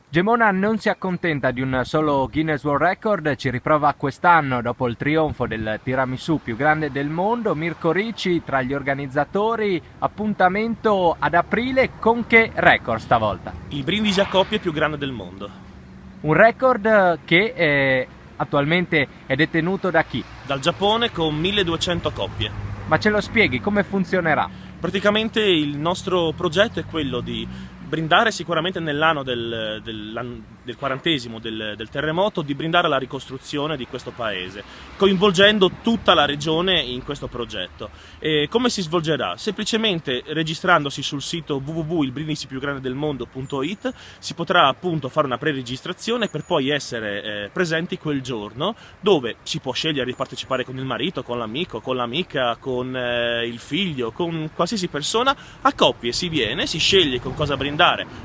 Gemona non si accontenta di un solo Guinness World Record, ci riprova quest'anno dopo il trionfo del tiramisù più grande del mondo. Mirko Ricci tra gli organizzatori, appuntamento ad aprile con che record stavolta? Il brindisi a coppie più grande del mondo. Un record che attualmente è detenuto da chi? Dal Giappone con 1200 coppie. Ma ce lo spieghi, come funzionerà? Praticamente il nostro progetto è quello di brindare sicuramente nell'anno del 40esimo del terremoto, di brindare la ricostruzione di questo paese, coinvolgendo tutta la regione in questo progetto. E come si svolgerà? Semplicemente registrandosi sul sito www.ilbrindisipiugrandedelmondo.it si potrà appunto fare una pre-registrazione per poi essere presenti quel giorno, dove si può scegliere di partecipare con il marito, con l'amico, con l'amica, con il figlio, con qualsiasi persona. A coppie si viene, si sceglie con cosa brindare,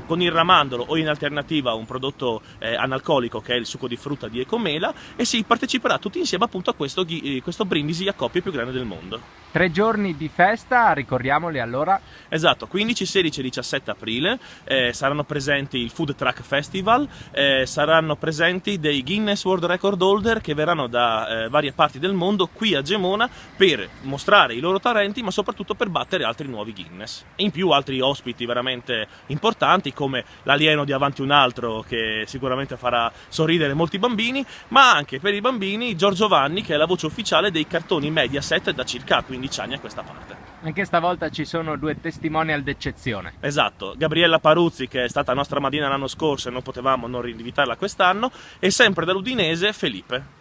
con il ramandolo o in alternativa un prodotto analcolico che è il succo di frutta di Ecomela, e si parteciperà tutti insieme appunto a questo brindisi a coppie più grande del mondo. 3 giorni di festa, ricordiamoli allora. Esatto, 15, 16 e 17 aprile saranno presenti il Food Truck Festival, saranno presenti dei Guinness World Record Holder che verranno da varie parti del mondo qui a Gemona per mostrare i loro talenti, ma soprattutto per battere altri nuovi Guinness. E in più altri ospiti veramente importanti come l'alieno di Avanti un altro, che sicuramente farà sorridere molti bambini, ma anche per i bambini Giorgio Vanni, che è la voce ufficiale dei cartoni Mediaset da circa 15 anni a questa parte. Anche stavolta ci sono 2 testimonial d'eccezione. Esatto, Gabriella Paruzzi, che è stata nostra madrina l'anno scorso e non potevamo non rinvitarla quest'anno, e sempre dall'Udinese Felipe.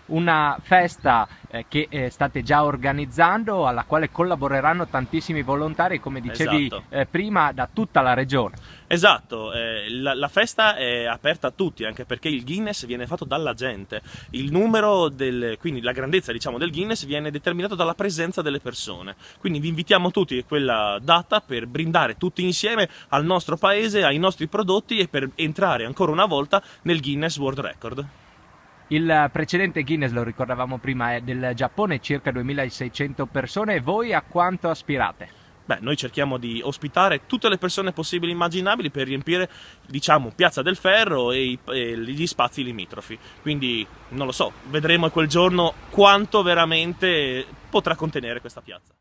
Una festa che state già organizzando, alla quale collaboreranno tantissimi volontari, come dicevi Esatto. Prima, da tutta la regione. Esatto, la festa è aperta a tutti, anche perché il Guinness viene fatto dalla gente. Il numero quindi la grandezza, diciamo, del Guinness viene determinato dalla presenza delle persone. Quindi vi invitiamo tutti a quella data per brindare tutti insieme al nostro paese, ai nostri prodotti, e per entrare ancora una volta nel Guinness World Record. Il precedente Guinness, lo ricordavamo prima, è del Giappone, circa 2600 persone. Voi a quanto aspirate? Beh, noi cerchiamo di ospitare tutte le persone possibili e immaginabili per riempire, diciamo, Piazza del Ferro e gli spazi limitrofi. Quindi, non lo so, vedremo quel giorno quanto veramente potrà contenere questa piazza.